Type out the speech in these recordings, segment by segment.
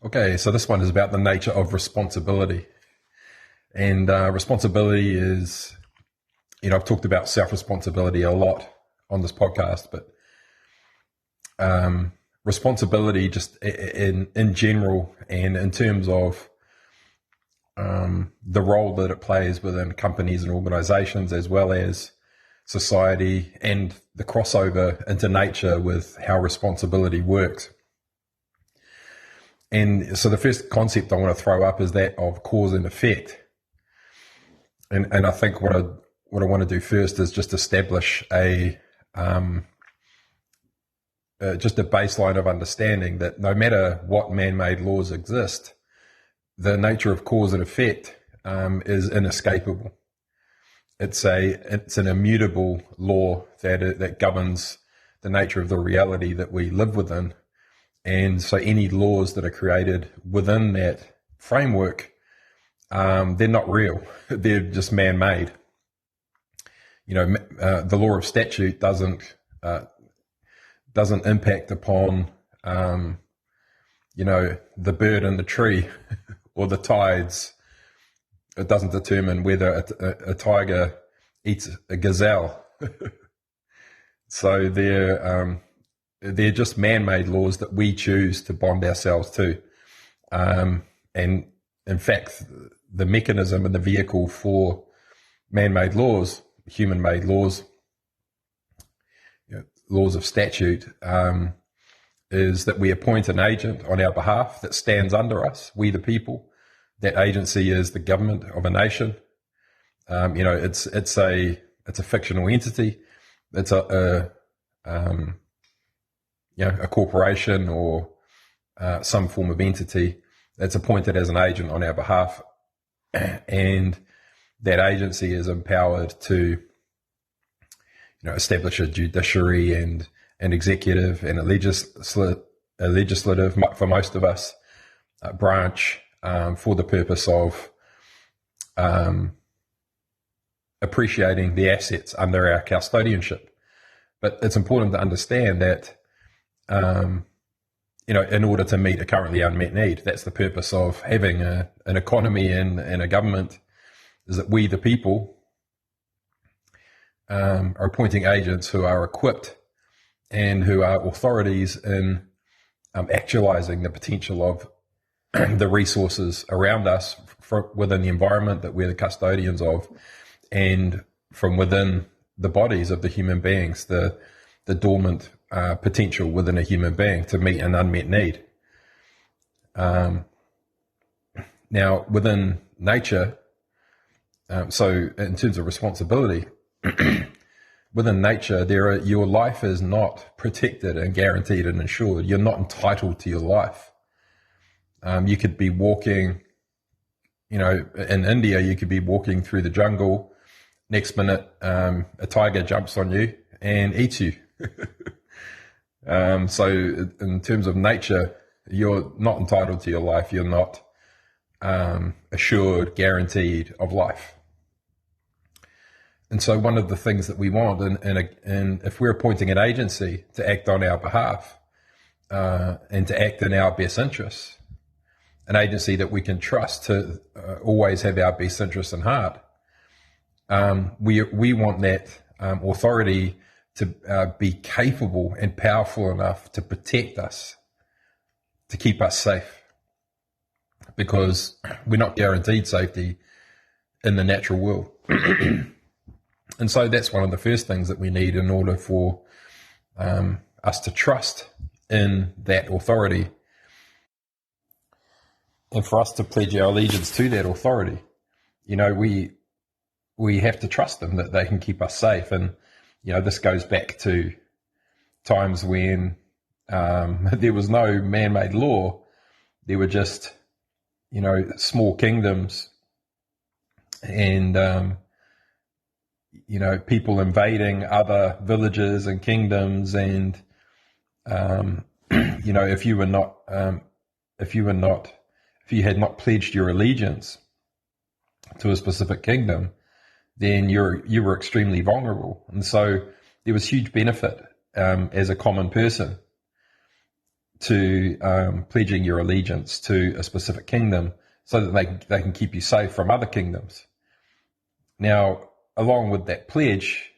Okay, so this one is about the nature of responsibility. And responsibility is, I've talked about self-responsibility a lot on this podcast, but responsibility just in general and in terms of the role that it plays within companies and organizations as well as society and the crossover into nature with how responsibility works. And so the first concept I want to throw up is that of cause and effect. And I think what I want to do first is just establish just a baseline of understanding that no matter what man-made laws exist, the nature of cause and effect is inescapable. It's an immutable law that governs the nature of the reality that we live within. And so any laws that are created within that framework, they're not real. They're just man-made. The law of statute doesn't impact upon, the bird in the tree or the tides. It doesn't determine whether a tiger eats a gazelle. So they're just man-made laws that we choose to bond ourselves to. And in fact, the mechanism and the vehicle for man-made laws, human-made laws, laws of statute, is that we appoint an agent on our behalf that stands under us, we the people. That agency is the government of a nation. It's a fictional entity. It's a corporation or some form of entity that's appointed as an agent on our behalf, and that agency is empowered to, establish a judiciary and an executive and a legislative, for most of us, branch for the purpose of appreciating the assets under our custodianship. But it's important to understand that, in order to meet a currently unmet need, that's the purpose of having an economy and a government, is that we, the people, are appointing agents who are equipped and who are authorities in actualizing the potential of the resources around us within the environment that we're the custodians of, and from within the bodies of the human beings, the dormant potential within a human being to meet an unmet need. Now, within nature, so in terms of responsibility, within nature, your life is not protected and guaranteed and insured. You're not entitled to your life. You could be walking, in India, you could be walking through the jungle. Next minute, a tiger jumps on you and eats you. So in terms of nature, you're not entitled to your life. You're not assured, guaranteed of life. And so one of the things that we want, and if we're appointing an agency to act on our behalf and to act in our best interests, an agency that we can trust to always have our best interests in heart, we want that authority to be capable and powerful enough to protect us, to keep us safe, because we're not guaranteed safety in the natural world. And so that's one of the first things that we need in order for us to trust in that authority and for us to pledge our allegiance to that authority. We have to trust them that they can keep us safe. And, this goes back to times when there was no man-made law. There were just, small kingdoms and, people invading other villages and kingdoms. And, if you had not pledged your allegiance to a specific kingdom, then you were extremely vulnerable. And so there was huge benefit as a common person to pledging your allegiance to a specific kingdom so that they can keep you safe from other kingdoms. Now, along with that pledge,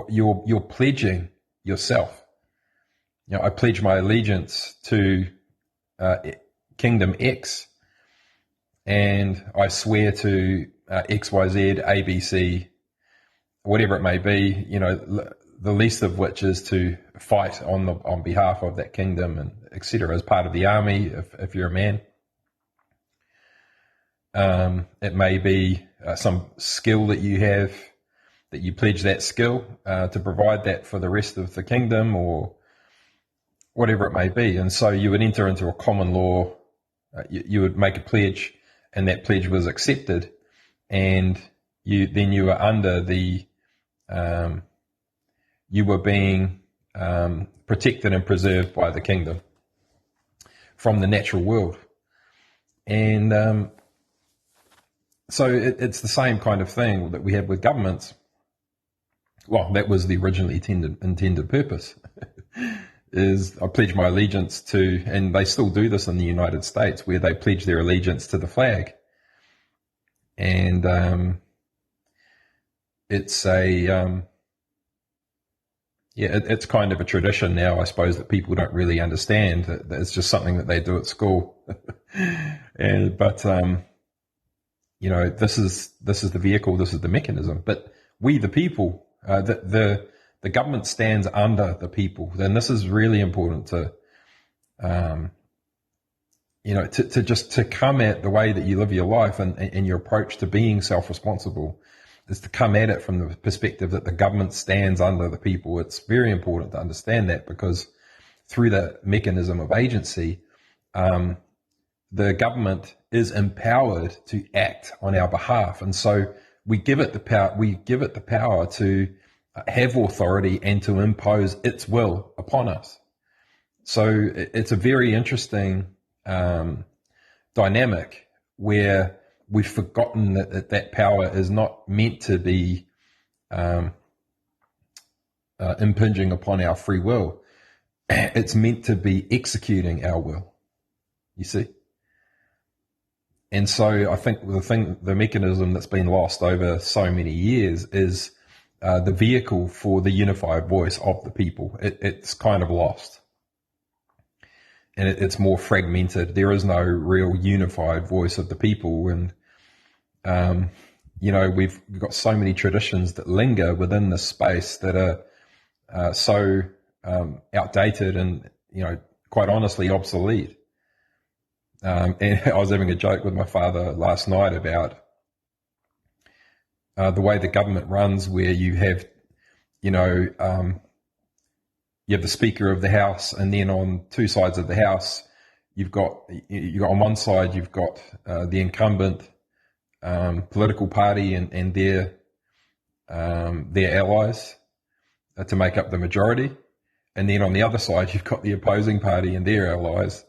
you're pledging yourself. I pledge my allegiance to Kingdom X, and I swear to XYZ, ABC, whatever it may be, the least of which is to fight on behalf of that kingdom, and etc. as part of the army, if you're a man. It may be some skill that you have, that you pledge that skill to provide that for the rest of the kingdom, or whatever it may be. And so you would enter into a common law, you would make a pledge, and that pledge was accepted, and you were under the you were being protected and preserved by the kingdom from the natural world. And so it's the same kind of thing that we have with governments. Well, that was the originally intended purpose. Is I pledge my allegiance to, and they still do this in the United States, where they pledge their allegiance to the flag. And it's it's kind of a tradition now, I suppose, that people don't really understand. It's just something that they do at school. But this is the vehicle, this is the mechanism. But we, the people, the government stands under the people. And this is really important to come at the way that you live your life and your approach to being self-responsible is to come at it from the perspective that the government stands under the people. It's very important to understand that, because through the mechanism of agency, the government is empowered to act on our behalf. And so we give it the power to have authority and to impose its will upon us. So it's a very interesting dynamic where we've forgotten that power is not meant to be impinging upon our free will. It's meant to be executing our will, you see? And so I think the mechanism that's been lost over so many years is the vehicle for the unified voice of the people. It's kind of lost. And it's more fragmented. There is no real unified voice of the people. And, we've got so many traditions that linger within this space that are so outdated and, quite honestly, obsolete. And I was having a joke with my father last night about the way the government runs, where you have, you have the Speaker of the House, and then on two sides of the House, you've got on one side, you've got the incumbent political party and their allies to make up the majority. And then on the other side, you've got the opposing party and their allies,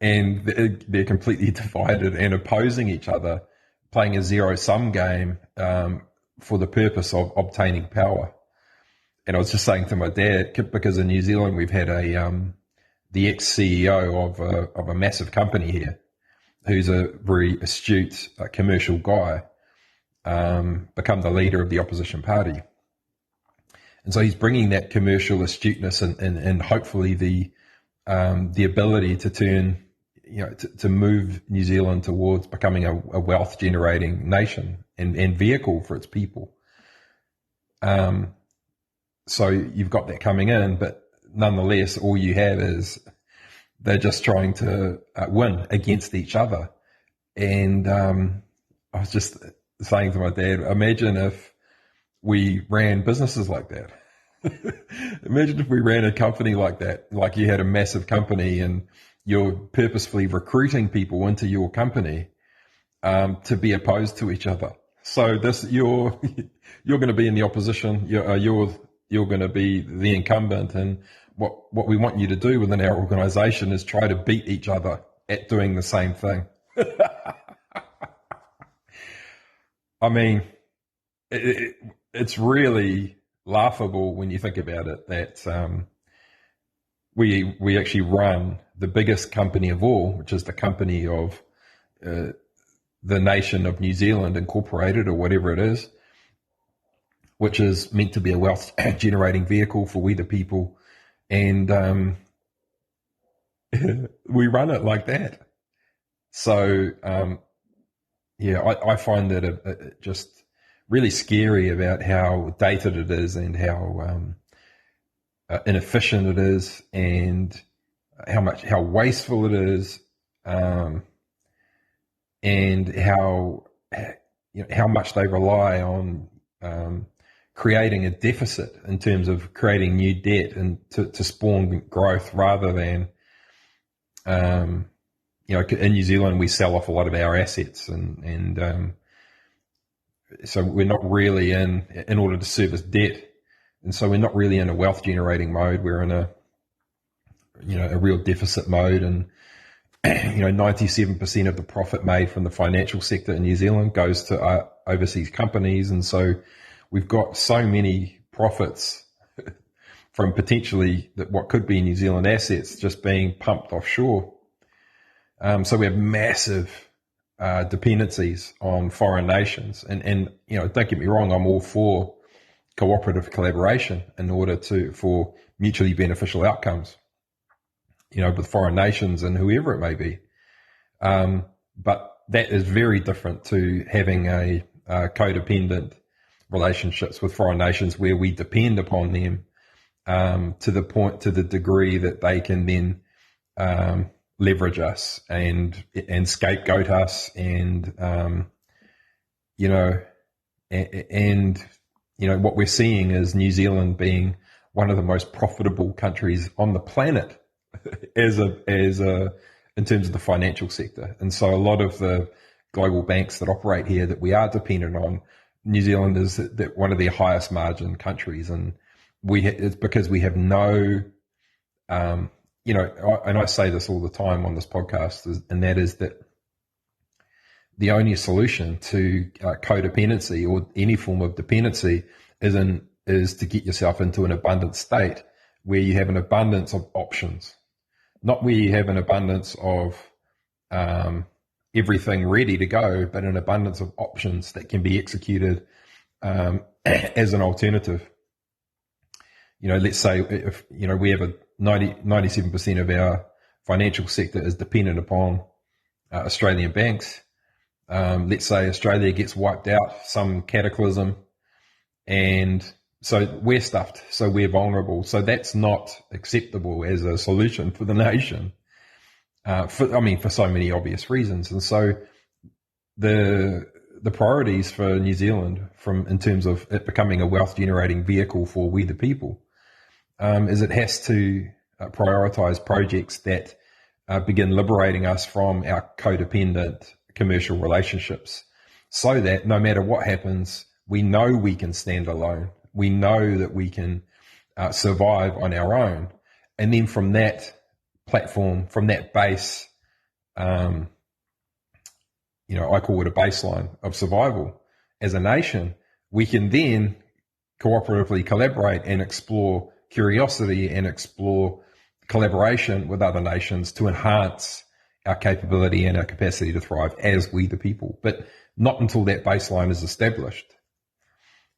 and they're completely divided and opposing each other, playing a zero-sum game for the purpose of obtaining power. And I was just saying to my dad, because in New Zealand we've had the ex-CEO of a massive company here, who's a very astute commercial guy, become the leader of the opposition party. And so he's bringing that commercial astuteness and hopefully the ability to turn, to move New Zealand towards becoming a wealth generating nation and vehicle for its people. So you've got that coming in, but nonetheless, all you have is they're just trying to win against each other. And I was just saying to my dad, imagine if we ran businesses like that. Imagine if we ran a company like that, like you had a massive company and you're purposefully recruiting people into your company to be opposed to each other. So you're going to be in the opposition. You're going to be the incumbent, and what we want you to do within our organization is try to beat each other at doing the same thing. I mean, it's really laughable when you think about it, that we actually run the biggest company of all, which is the company of the nation of New Zealand Incorporated, or whatever it is, which is meant to be a wealth generating vehicle for we the people. And we run it like that. So, I find that just really scary about how dated it is, and how inefficient it is, and how wasteful it is, and how much they rely on creating a deficit in terms of creating new debt and to spawn growth, rather than in New Zealand we sell off a lot of our assets, and so we're not really in order to service debt, and so we're not really in a wealth generating mode. We're in a real deficit mode, and 97% of the profit made from the financial sector in New Zealand goes to overseas companies, and so we've got so many profits from potentially what could be New Zealand assets just being pumped offshore. So we have massive dependencies on foreign nations, and don't get me wrong, I'm all for cooperative collaboration in order for mutually beneficial outcomes, with foreign nations and whoever it may be. But that is very different to having a codependent relationships with foreign nations where we depend upon them to the degree that they can then leverage us and scapegoat us, and what we're seeing is New Zealand being one of the most profitable countries on the planet as in terms of the financial sector. And so a lot of the global banks that operate here that we are dependent on, New Zealand is one of the highest margin countries, and it's because we have no, and I say this all the time on this podcast, and that is that the only solution to codependency or any form of dependency is to get yourself into an abundant state where you have an abundance of options, not where you have an abundance of everything ready to go, but an abundance of options that can be executed as an alternative. Let's say if we have 97% of our financial sector is dependent upon Australian banks. Let's say Australia gets wiped out, some cataclysm, and so we're stuffed, so we're vulnerable. So that's not acceptable as a solution for the nation, for so many obvious reasons. And so the priorities for New Zealand, in terms of it becoming a wealth generating vehicle for we the people, is it has to prioritize projects that begin liberating us from our codependent commercial relationships, so that no matter what happens, we know we can stand alone. We know that we can survive on our own. And then from that platform, from that base, I call it a baseline of survival as a nation, we can then cooperatively collaborate and explore curiosity and explore collaboration with other nations to enhance our capability and our capacity to thrive as we the people, but not until that baseline is established.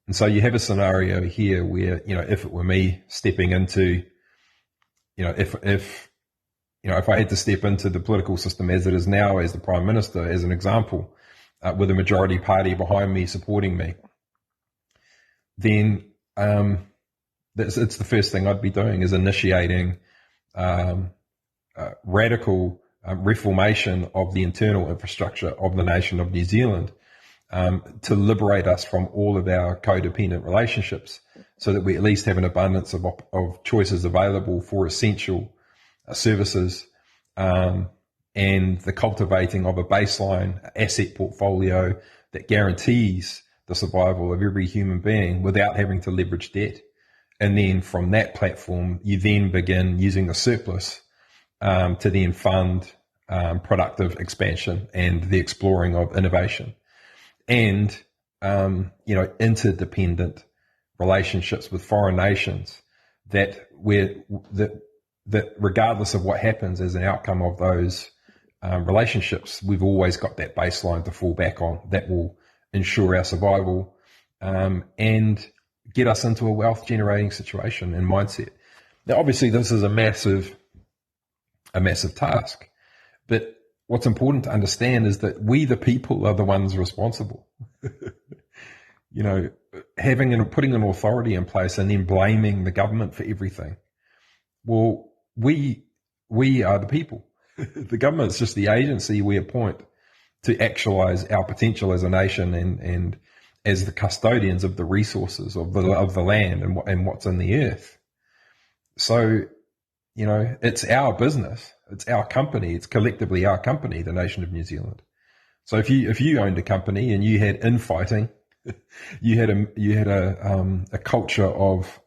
And so you have a scenario here where, if it were me stepping into, if I had to step into the political system as it is now, as the Prime Minister, as an example, with a majority party behind me supporting me, then it's the first thing I'd be doing, is initiating radical reformation of the internal infrastructure of the nation of New Zealand, to liberate us from all of our codependent relationships, so that we at least have an abundance of choices available for essential services, and the cultivating of a baseline asset portfolio that guarantees the survival of every human being without having to leverage debt. And then from that platform, you then begin using the surplus to then fund productive expansion and the exploring of innovation, and interdependent relationships with foreign nations that that regardless of what happens as an outcome of those relationships, we've always got that baseline to fall back on that will ensure our survival and get us into a wealth generating situation and mindset. Now, obviously, this is a massive task, but what's important to understand is that we, the people, are the ones responsible. You know, having and putting an authority in place and then blaming the government for everything. Well, we are the people. The government's just the agency we appoint to actualize our potential as a nation and as the custodians of the resources of the land and what's in the earth. So, you know, it's our business, it's our company, it's collectively our company, the nation of New Zealand. So if you owned a company and you had infighting, you had a culture of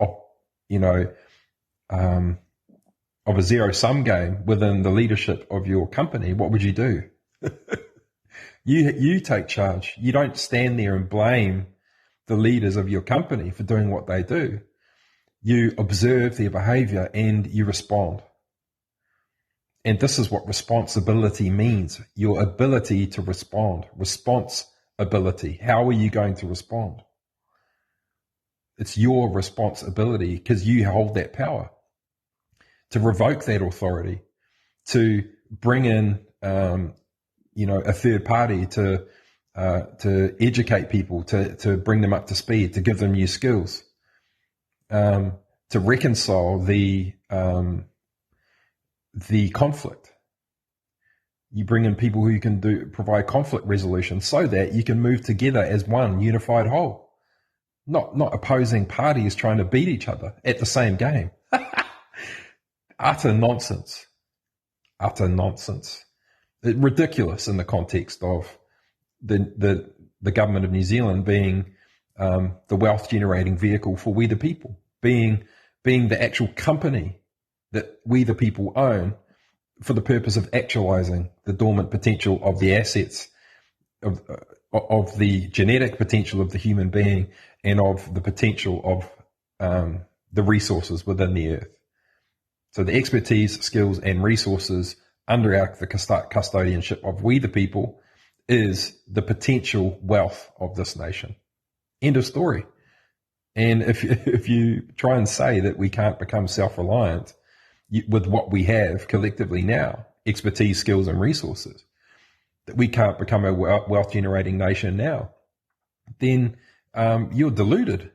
a zero-sum game within the leadership of your company, what would you do? You take charge. You don't stand there and blame the leaders of your company for doing what they do. You observe their behavior and you respond. And this is what responsibility means, your ability to respond. Responsibility. How are you going to respond? It's your responsibility because you hold that power to revoke that authority, to bring in, a third party to educate people, to bring them up to speed, to give them new skills, to reconcile the conflict. You bring in people who can provide conflict resolution so that you can move together as one unified whole, not opposing parties trying to beat each other at the same game. Utter nonsense. Ridiculous in the context of the government of New Zealand being the wealth generating vehicle for we the people, being the actual company that we the people own for the purpose of actualizing the dormant potential of the assets of the genetic potential of the human being and of the potential of the resources within the earth. So the expertise, skills, and resources under the custodianship of we the people is the potential wealth of this nation. End of story. And if you try and say that we can't become self-reliant with what we have collectively now, expertise, skills, and resources, that we can't become a wealth-generating nation now, then you're deluded.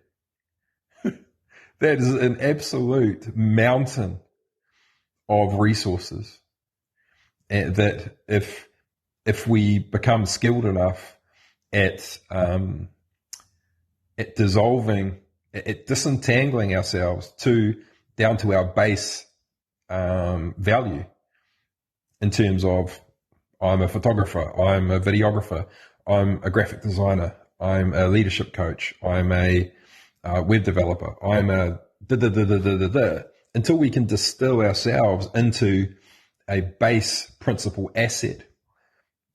That is an absolute mountain of resources that if we become skilled enough at dissolving, at disentangling ourselves down to our base value in terms of I'm a photographer, I'm a videographer, I'm a graphic designer, I'm a leadership coach, I'm a web developer, I'm a until we can distill ourselves into a base principal asset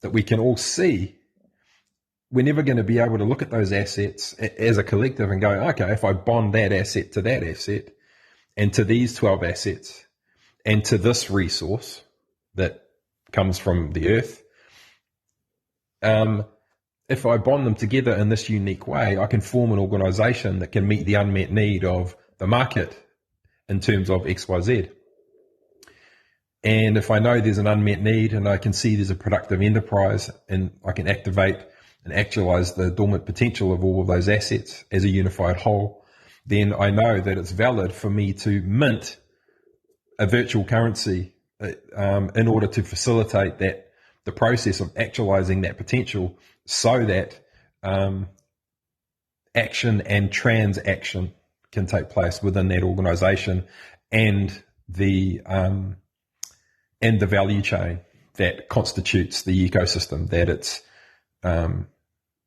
that we can all see, we're never going to be able to look at those assets as a collective and go, okay, if I bond that asset to that asset and to these 12 assets and to this resource that comes from the earth, if I bond them together in this unique way, I can form an organization that can meet the unmet need of the market in terms of XYZ. And if I know there's an unmet need and I can see there's a productive enterprise and I can activate and actualize the dormant potential of all of those assets as a unified whole, then I know that it's valid for me to mint a virtual currency in order to facilitate the process of actualizing that potential so that action and transaction can take place within that organization and the value chain that constitutes the ecosystem that it's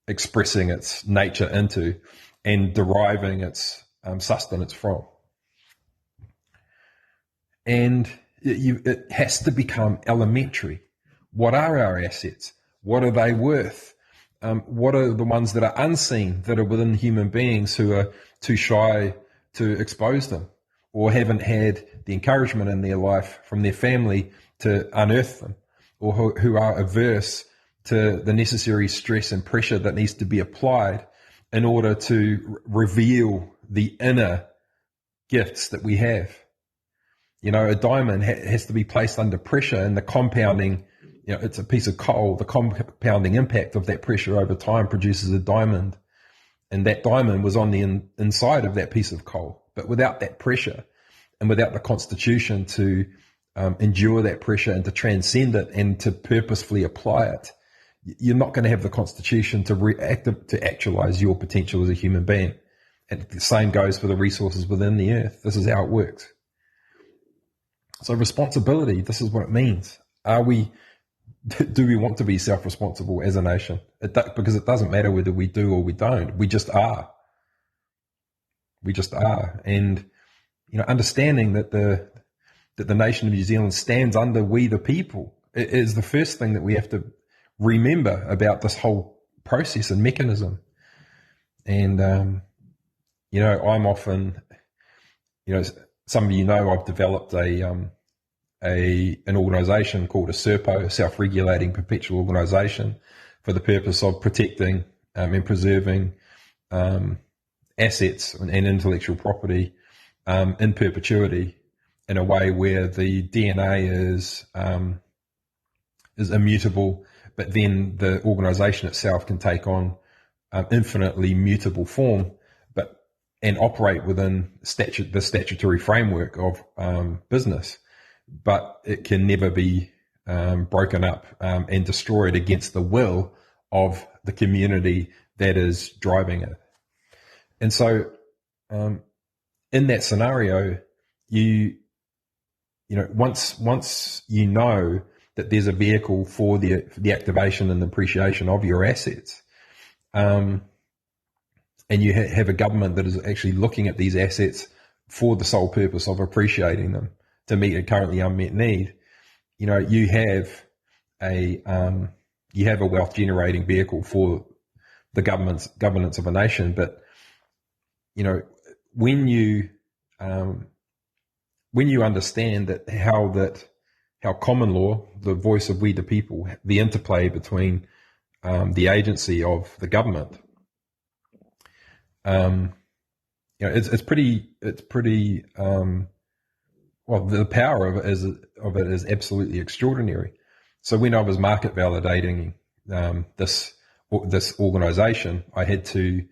expressing its nature into and deriving its sustenance from. And it has to become elementary. What are our assets? What are they worth? What are the ones that are unseen, that are within human beings who are too shy to expose them? or haven't had the encouragement in their life from their family to unearth them, or who are averse to the necessary stress and pressure that needs to be applied in order to reveal the inner gifts that we have. You know, a diamond has to be placed under pressure, and the compounding, you know, it's a piece of coal, the compounding impact of that pressure over time produces a diamond. And that diamond was on the inside of that piece of coal. But without that pressure and without the constitution to endure that pressure and to transcend it and to purposefully apply it, you're not going to have the constitution to actualize your potential as a human being. And the same goes for the resources within the earth. This is how it works. So responsibility, this is what it means. Do we want to be self-responsible as a nation? Because it doesn't matter whether we do or we don't. We just are. We just are. And, you know, understanding that the nation of New Zealand stands under we the people is the first thing that we have to remember about this whole process and mechanism. And, you know, I'm often, you know, some of you know I've developed an organisation called a SERPO, a self-regulating perpetual organisation, for the purpose of protecting and preserving assets and intellectual property in perpetuity in a way where the DNA is immutable, but then the organisation itself can take on infinitely mutable form, and operate within the statutory framework of business, but it can never be broken up and destroyed against the will of the community that is driving it. And so, in that scenario, you know, once you know that there's a vehicle for the activation and appreciation of your assets, and you have a government that is actually looking at these assets for the sole purpose of appreciating them to meet a currently unmet need, you know, you have a wealth generating vehicle for the governance of a nation. But, you know, when you understand that how common law, the voice of we the people, the interplay between the agency of the government, you know, it's pretty. Well, the power of it is absolutely extraordinary. So when I was market validating this organisation, I had to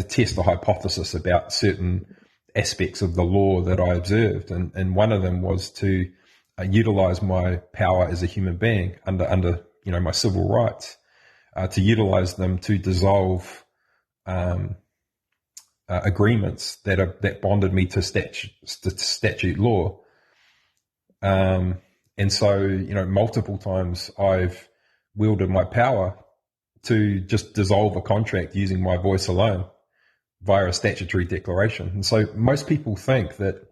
test a hypothesis about certain aspects of the law that I observed, and one of them was to utilize my power as a human being under you know, my civil rights, to utilize them to dissolve agreements that bonded me to statute law. And so, you know, multiple times I've wielded my power to just dissolve a contract using my voice alone via a statutory declaration. And so most people think that,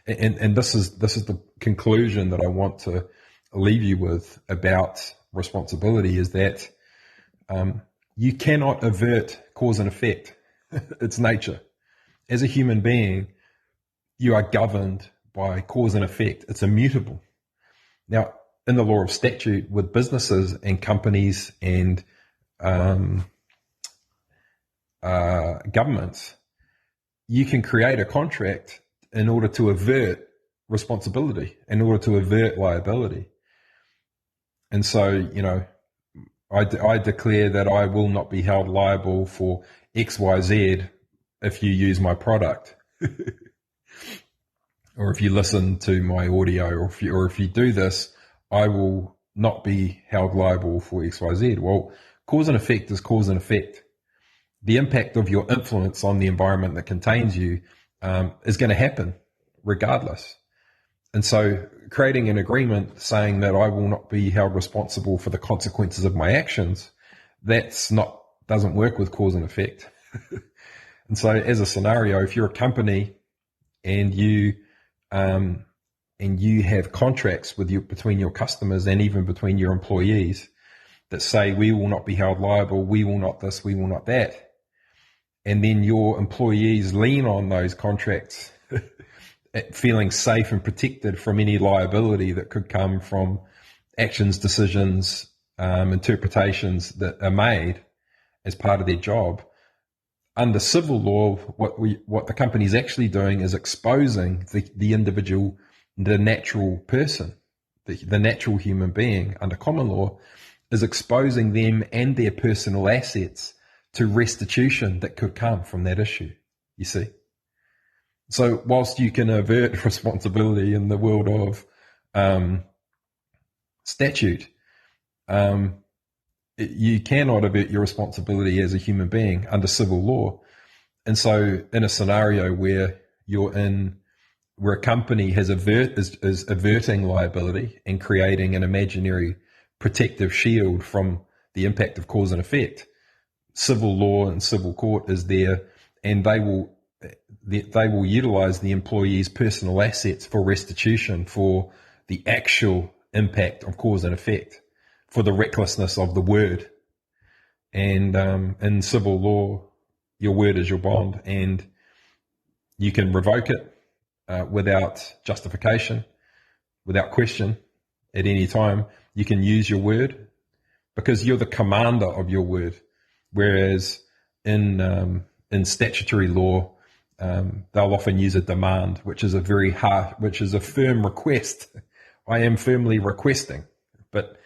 and this is the conclusion that I want to leave you with about responsibility, is that you cannot avert cause and effect. It's nature. As a human being, you are governed by cause and effect. It's immutable. Now, in the law of statute, with businesses and companies and governments, you can create a contract in order to avert responsibility, in order to avert liability. And so, you know, I declare that I will not be held liable for XYZ if you use my product, or if you listen to my audio, or if you do this, I will not be held liable for XYZ. Well, cause and effect is cause and effect. The impact of your influence on the environment that contains you is going to happen regardless. And so creating an agreement saying that I will not be held responsible for the consequences of my actions, doesn't work with cause and effect. And so as a scenario, if you're a company and you have contracts between your customers and even between your employees that say, we will not be held liable, we will not this, we will not that, and then your employees lean on those contracts, feeling safe and protected from any liability that could come from actions, decisions, interpretations that are made as part of their job. Under civil law, what the company is actually doing is exposing the individual, the natural person, the natural human being under common law, is exposing them and their personal assets to restitution that could come from that issue, you see. So whilst you can avert responsibility in the world of statute, you cannot avert your responsibility as a human being under civil law. And so in a scenario where where a company is averting liability and creating an imaginary protective shield from the impact of cause and effect, civil law and civil court is there, and they will utilize the employee's personal assets for restitution for the actual impact of cause and effect, for the recklessness of the word. And in civil law, your word is your bond, and you can revoke it without justification, without question, at any time. You can use your word because you're the commander of your word. Whereas in statutory law, they'll often use a demand, which is a firm request. I am firmly requesting. But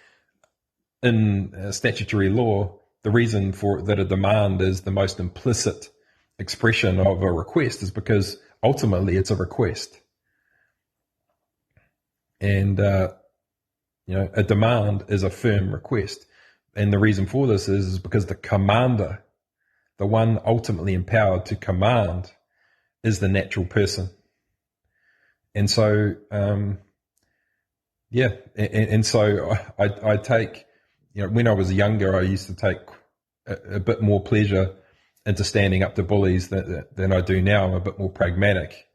in statutory law, the reason for that a demand is the most implicit expression of a request is because ultimately it's a request. And, a demand is a firm request. And the reason for this is because the commander, the one ultimately empowered to command, is the natural person. And so, and so I take, when I was younger, I used to take a bit more pleasure into standing up to bullies than I do now. I'm a bit more pragmatic.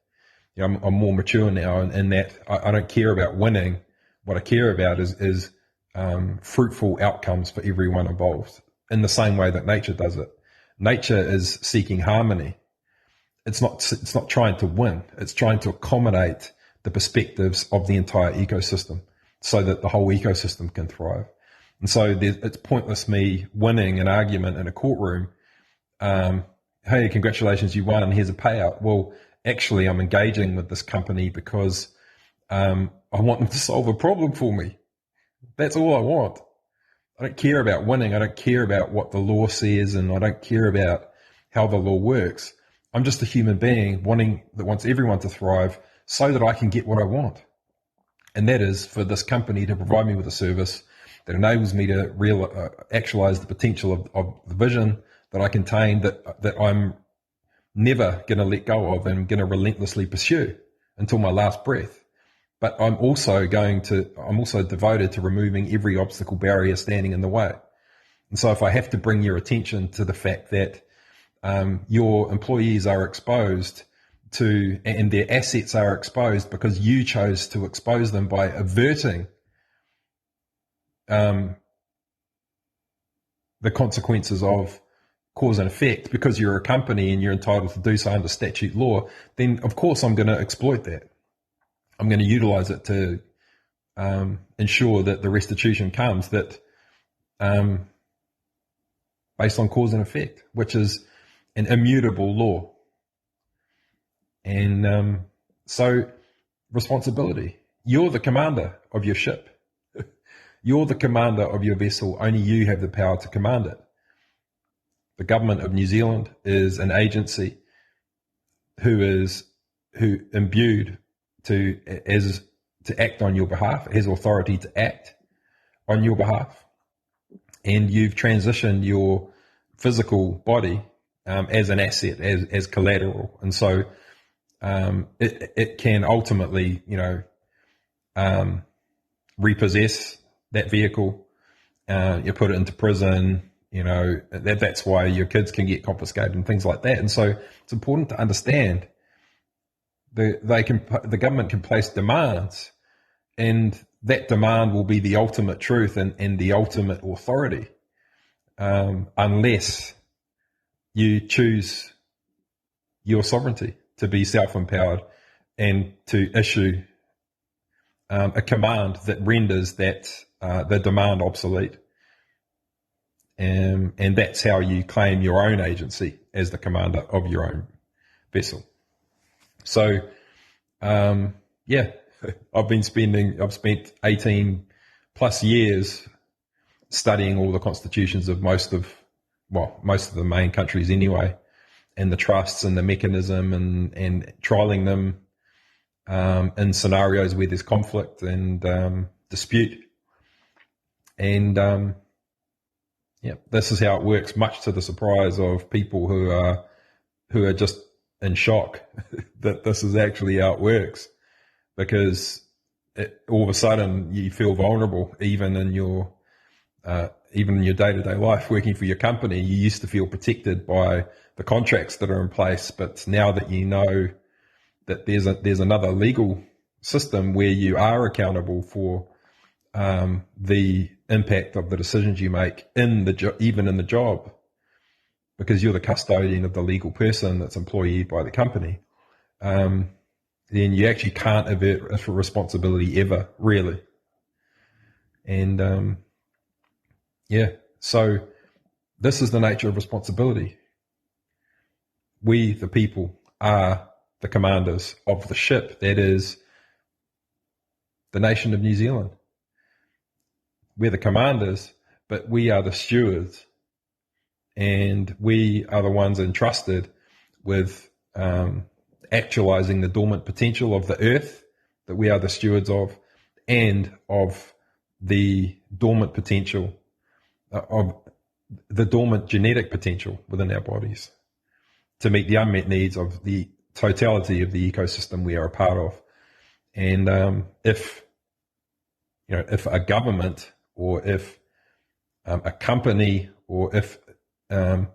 I'm more mature now in that I don't care about winning. What I care about is fruitful outcomes for everyone involved, in the same way that nature does it. Nature is seeking harmony. It's not trying to win. It's trying to accommodate the perspectives of the entire ecosystem so that the whole ecosystem can thrive. And so it's pointless me winning an argument in a courtroom. Hey, congratulations, you won, here's a payout. Well, actually, I'm engaging with this company because I want them to solve a problem for me. That's all I want. I don't care about winning. I don't care about what the law says, and I don't care about how the law works. I'm just a human being that wants everyone to thrive so that I can get what I want. And that is for this company to provide me with a service that enables me to actualize the potential of the vision that I contain, that I'm never going to let go of and going to relentlessly pursue until my last breath. But I'm also devoted to removing every obstacle barrier standing in the way. And so if I have to bring your attention to the fact that your employees are exposed to, and their assets are exposed because you chose to expose them by averting the consequences of cause and effect because you're a company and you're entitled to do so under statute law, then of course I'm going to exploit that. I'm going to utilize it to ensure that the restitution comes that based on cause and effect, which is an immutable law. And so responsibility. You're the commander of your ship. You're the commander of your vessel. Only you have the power to command it. The government of New Zealand is an agency who imbued to act on your behalf, has authority to act on your behalf, and you've transitioned your physical body as an asset, as collateral, and so it can ultimately, repossess that vehicle. You put it into prison. That's why your kids can get confiscated and things like that. And so it's important to understand the government can place demands, and that demand will be the ultimate truth and the ultimate authority, unless you choose your sovereignty, to be self-empowered, and to issue a command that renders the demand obsolete. And that's how you claim your own agency as the commander of your own vessel. So, yeah, I've spent 18 plus years studying all the constitutions of most of the main countries anyway, and the trusts and the mechanism, and trialing them in scenarios where there's conflict and dispute. And yeah, this is how it works, much to the surprise of people who are just in shock that this is actually how it works, because all of a sudden you feel vulnerable, even in your day-to-day life working for your company. You used to feel protected by the contracts that are in place, but now that you know that there's another legal system where you are accountable for the impact of the decisions you make even in the job, because you're the custodian of the legal person that's employed by the company, then you actually can't avert responsibility ever, really. And yeah, so this is the nature of responsibility. We, the people, are the commanders of the ship that is the nation of New Zealand. We're the commanders, but we are the stewards, and we are the ones entrusted with actualizing the dormant potential of the earth that we are the stewards of, and of the dormant potential of the dormant genetic potential within our bodies to meet the unmet needs of the totality of the ecosystem we are a part of. And if a government, or if a company, or if a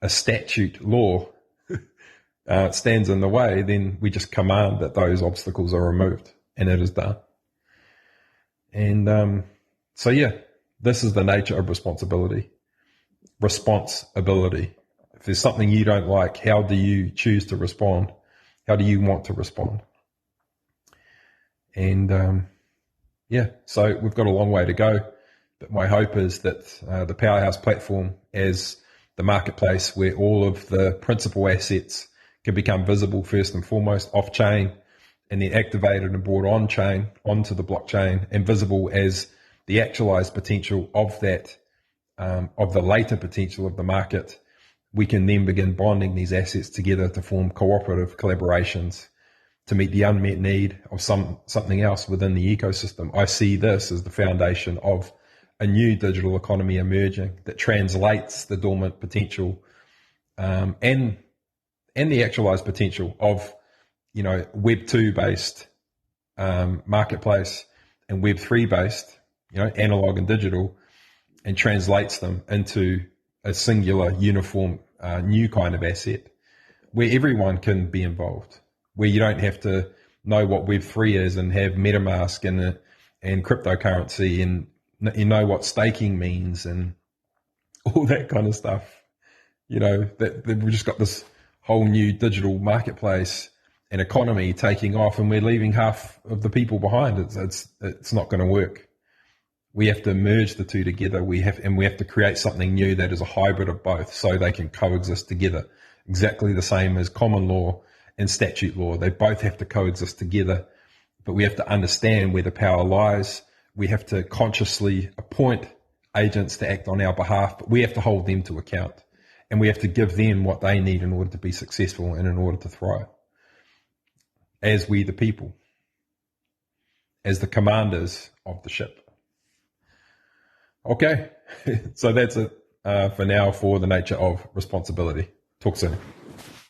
statute law stands in the way, then we just command that those obstacles are removed, and it is done. And so yeah, this is the nature of responsibility. Responsibility. If there's something you don't like, how do you choose to respond? How do you want to respond? And yeah, so we've got a long way to go, but my hope is that the Powerhouse platform, as the marketplace where all of the principal assets can become visible first and foremost off-chain, and then activated and brought on-chain, onto the blockchain, and visible as the actualized potential of that, of the later potential of the market, we can then begin bonding these assets together to form cooperative collaborations to meet the unmet need of something else within the ecosystem. I see this as the foundation of a new digital economy emerging that translates the dormant potential and the actualized potential of Web 2 based marketplace and Web 3 based, analog and digital, and translates them into a singular, uniform, new kind of asset where everyone can be involved, where you don't have to know what Web 3 is and have MetaMask and cryptocurrency, and you know what staking means and all that kind of stuff. That we've just got this whole new digital marketplace and economy taking off, and we're leaving half of the people behind. It's not going to work. We have to merge the two together. We have to create something new that is a hybrid of both, so they can coexist together. Exactly the same as common law and statute law. They both have to coexist together, but we have to understand where the power lies. We have to consciously appoint agents to act on our behalf, but we have to hold them to account, and we have to give them what they need in order to be successful and in order to thrive. As we, the people, as the commanders of the ship. Okay, so that's it for now for the nature of responsibility. Talk soon.